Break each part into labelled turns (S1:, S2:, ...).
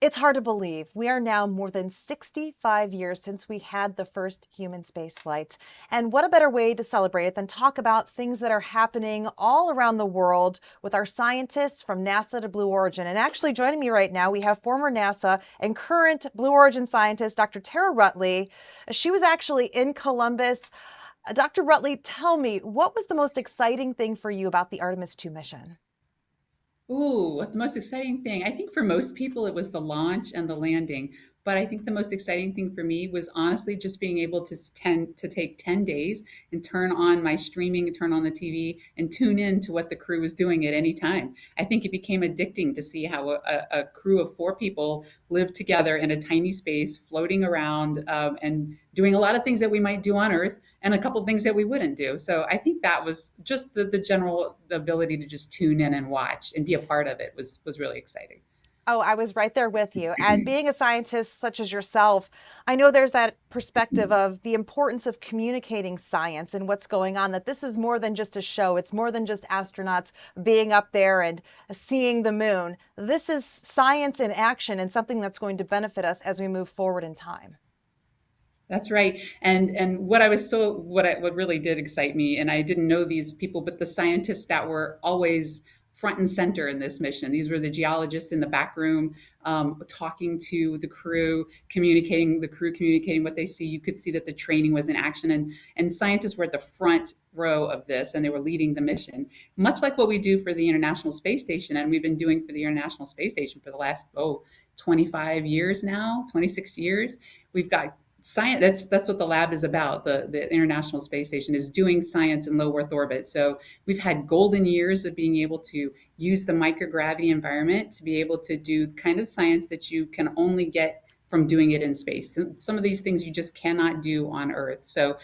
S1: It's hard to believe. We are now more than 65 years since we had the first human space flights. And what a better way to celebrate it than talk about things that are happening all around the world with our scientists from NASA to Blue Origin. And actually joining me right now, we have former NASA and current Blue Origin scientist, Dr. Tara Ruttley. She was actually in Columbus. Dr. Ruttley, tell me, what was the most exciting thing for you about the Artemis 2 mission?
S2: Ooh, the most exciting thing. I think for most people it was the launch and the landing. But I think the most exciting thing for me was honestly just being able to take 10 days and turn on my streaming and turn on the TV and tune in to what the crew was doing at any time. I think it became addicting to see how a crew of four people lived together in a tiny space, floating around and doing a lot of things that we might do on Earth and a couple of things that we wouldn't do. So I think that was just the ability to just tune in and watch and be a part of it was really exciting.
S1: Oh, I was right there with you. And being a scientist such as yourself, I know there's that perspective of the importance of communicating science and what's going on, that this is more than just a show. It's more than just astronauts being up there and seeing the moon. This is science in action and something that's going to benefit us as we move forward in time.
S2: That's right. And what really did excite me, and I didn't know these people, but the scientists that were always front and center in this mission. These were the geologists in the back room, talking to the crew communicating what they see. You could see that the training was in action, and scientists were at the front row of this, and they were leading the mission, much like what we do for the International Space Station, and we've been doing for the International Space Station for the last 25 years now, 26 years. We've got science. That's what the lab is about. The International Space Station is doing science in low Earth orbit. So we've had golden years of being able to use the microgravity environment to be able to do the kind of science that you can only get from doing it in space. Some of these things you just cannot do on Earth. So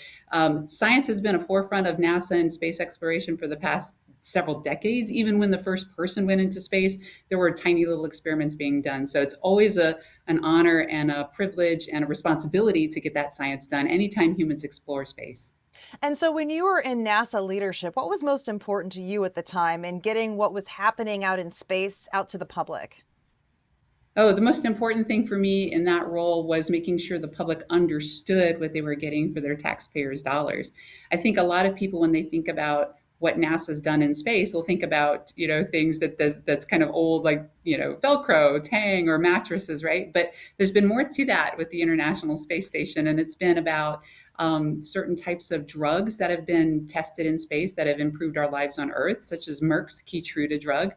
S2: science has been a forefront of NASA and space exploration for the past several decades. Even when the first person went into space, there were tiny little experiments being done. So it's always an honor and a privilege and a responsibility to get that science done anytime humans explore space.
S1: And so when you were in NASA leadership, what was most important to you at the time in getting what was happening out in space out to the public?
S2: Oh, the most important thing for me in that role was making sure the public understood what they were getting for their taxpayers' dollars. I think a lot of people, when they think about what NASA's done in space, will think about things that's kind of old, like Velcro, Tang, or mattresses, right? But there's been more to that with the International Space Station, and it's been about certain types of drugs that have been tested in space that have improved our lives on Earth, such as Merck's Keytruda drug,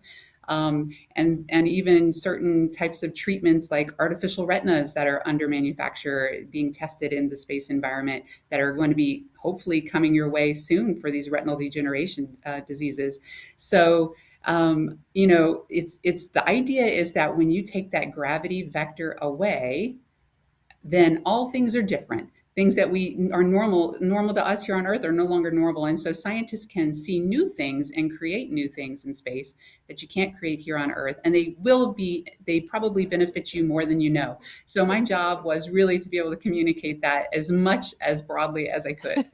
S2: and even certain types of treatments like artificial retinas that are under manufacture being tested in the space environment that are going to be hopefully coming your way soon for these retinal degeneration diseases. So it's the idea is that when you take that gravity vector away, then all things are different. Things that we are normal to us here on Earth are no longer normal. And so scientists can see new things and create new things in space that you can't create here on Earth. And they probably benefit you more than you know. So my job was really to be able to communicate that as much as broadly as I could.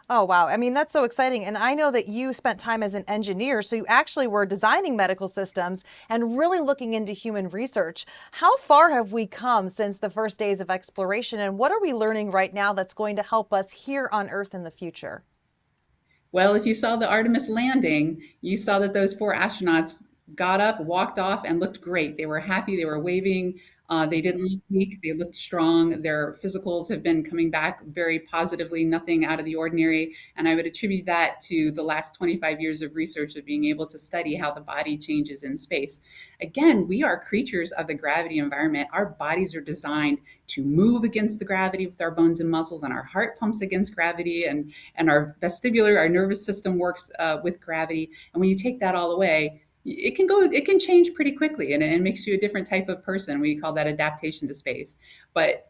S1: Oh, wow. I mean, that's so exciting. And I know that you spent time as an engineer, so you actually were designing medical systems and really looking into human research. How far have we come since the first days of exploration, and what are we learning right now that's going to help us here on Earth in the future?
S2: Well, if you saw the Artemis landing, you saw that those four astronauts got up, walked off, and looked great. They were happy, they were waving. They didn't look weak, they looked strong. Their physicals have been coming back very positively, nothing out of the ordinary. And I would attribute that to the last 25 years of research of being able to study how the body changes in space. Again, we are creatures of the gravity environment. Our bodies are designed to move against the gravity with our bones and muscles, and our heart pumps against gravity, and our nervous system works with gravity. And when you take that all away, it can change pretty quickly, and it makes you a different type of person. We call that adaptation to space. But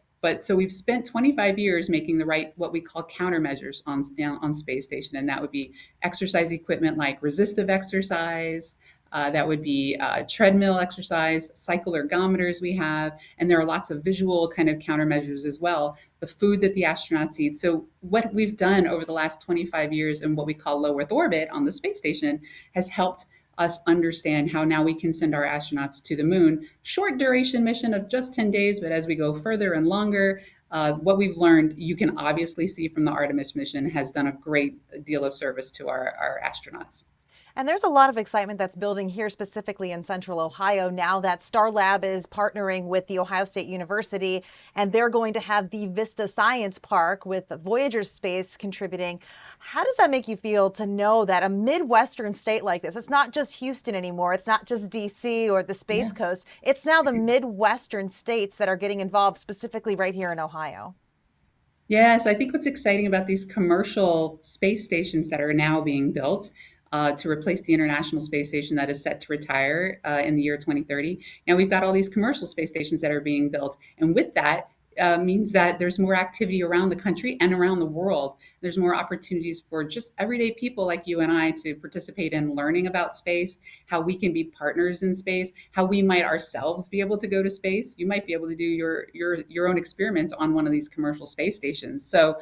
S2: so we've spent 25 years making the right, what we call countermeasures on space station, and that would be exercise equipment like resistive exercise. That would be treadmill exercise, cycle ergometers we have, and there are lots of visual kind of countermeasures as well. The food that the astronauts eat. So what we've done over the last 25 years in what we call low Earth orbit on the space station has helped us understand how now we can send our astronauts to the moon. Short duration mission of just 10 days, but as we go further and longer, what we've learned, you can obviously see from the Artemis mission, has done a great deal of service to our astronauts.
S1: And there's a lot of excitement that's building here, specifically in Central Ohio, now that Starlab is partnering with the Ohio State University, and they're going to have the Vista Science Park with Voyager Space contributing. How does that make you feel to know that a Midwestern state like this, it's not just Houston anymore, it's not just DC or the Space
S2: Yeah.
S1: Coast, it's now the Midwestern states that are getting involved, specifically right here in Ohio?
S2: Yes, I think what's exciting about these commercial space stations that are now being built to replace the International Space Station that is set to retire in the year 2030. Now we've got all these commercial space stations that are being built. And with that, means that there's more activity around the country and around the world. There's more opportunities for just everyday people like you and I to participate in learning about space, how we can be partners in space, how we might ourselves be able to go to space. You might be able to do your own experiments on one of these commercial space stations. So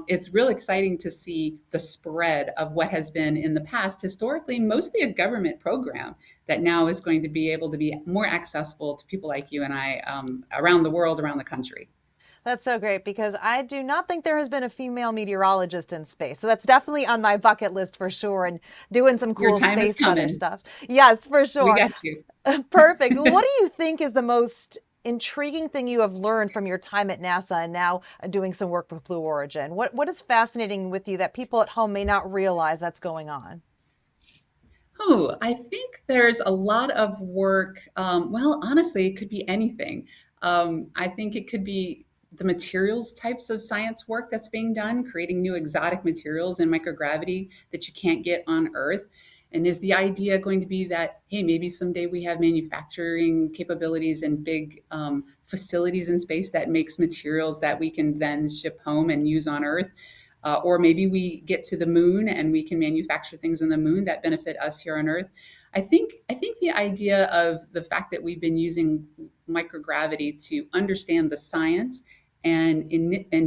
S2: it's real exciting to see the spread of what has been in the past historically mostly a government program that now is going to be able to be more accessible to people like you and I around the world, around the country.
S1: That's so great because I do not think there has been a female meteorologist in space. So that's definitely on my bucket list for sure, and doing some
S2: Your
S1: cool
S2: time is
S1: space weather
S2: coming.
S1: stuff. Yes, for
S2: We
S1: sure.
S2: got you.
S1: Perfect. What do you think is the most intriguing thing you have learned from your time at NASA and now doing some work with Blue Origin? What is fascinating with you that people at home may not realize that's going on?
S2: Oh, I think there's a lot of work. Well, honestly, it could be anything. I think it could be the materials types of science work that's being done, creating new exotic materials in microgravity that you can't get on Earth. And is the idea going to be that, hey, maybe someday we have manufacturing capabilities and big facilities in space that makes materials that we can then ship home and use on Earth? Or maybe we get to the moon and we can manufacture things on the moon that benefit us here on Earth. I think the idea of the fact that we've been using microgravity to understand the science and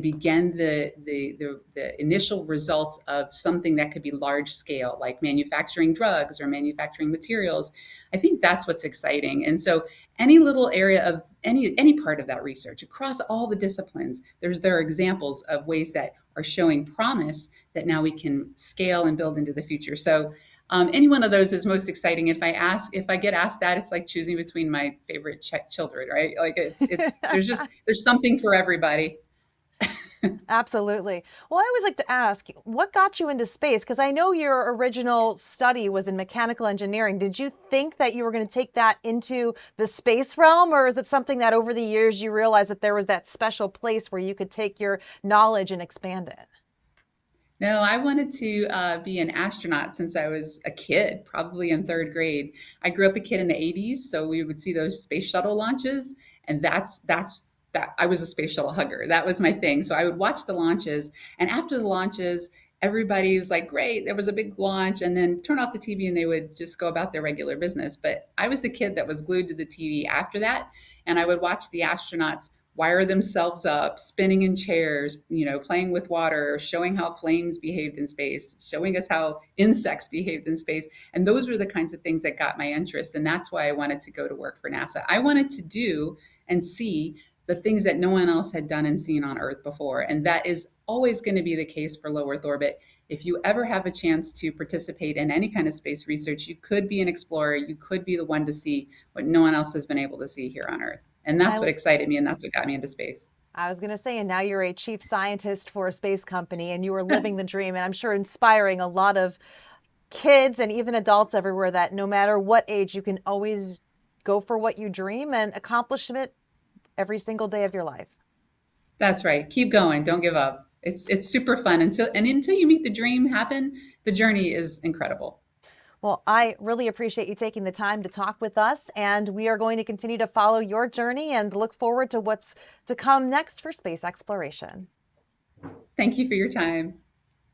S2: begin the initial results of something that could be large scale, like manufacturing drugs or manufacturing materials. I think that's what's exciting. And so any little area of any part of that research across all the disciplines, there are examples of ways that are showing promise that now we can scale and build into the future. So any one of those is most exciting. If I get asked that, it's like choosing between my favorite children, right? Like it's there's something for everybody.
S1: Absolutely. Well, I always like to ask, what got you into space? Because I know your original study was in mechanical engineering. Did you think that you were going to take that into the space realm, or is it something that over the years you realized that there was that special place where you could take your knowledge and expand it?
S2: No, I wanted to be an astronaut since I was a kid, probably in third grade. I grew up a kid in the 80s, so we would see those space shuttle launches, and that's that I was a space shuttle hugger. That was my thing. So I would watch the launches, and after the launches, everybody was like, "Great, there was a big launch," and then turn off the TV and they would just go about their regular business. But I was the kid that was glued to the TV after that, and I would watch the astronauts wire themselves up, spinning in chairs, playing with water, showing how flames behaved in space, showing us how insects behaved in space. And those were the kinds of things that got my interest. And that's why I wanted to go to work for NASA. I wanted to do and see the things that no one else had done and seen on Earth before. And that is always going to be the case for low Earth orbit. If you ever have a chance to participate in any kind of space research, you could be an explorer. You could be the one to see what no one else has been able to see here on Earth. And that's
S1: I
S2: what excited me, and that's what got me into space.
S1: I was going to say, and now you're a chief scientist for a space company and you are living the dream, and I'm sure inspiring a lot of kids and even adults everywhere that no matter what age, you can always go for what you dream and accomplish it every single day of your life.
S2: That's right. Keep going. Don't give up. It's super fun until you meet the dream happen. The journey is incredible.
S1: Well, I really appreciate you taking the time to talk with us, and we are going to continue to follow your journey and look forward to what's to come next for space exploration.
S2: Thank you for your time.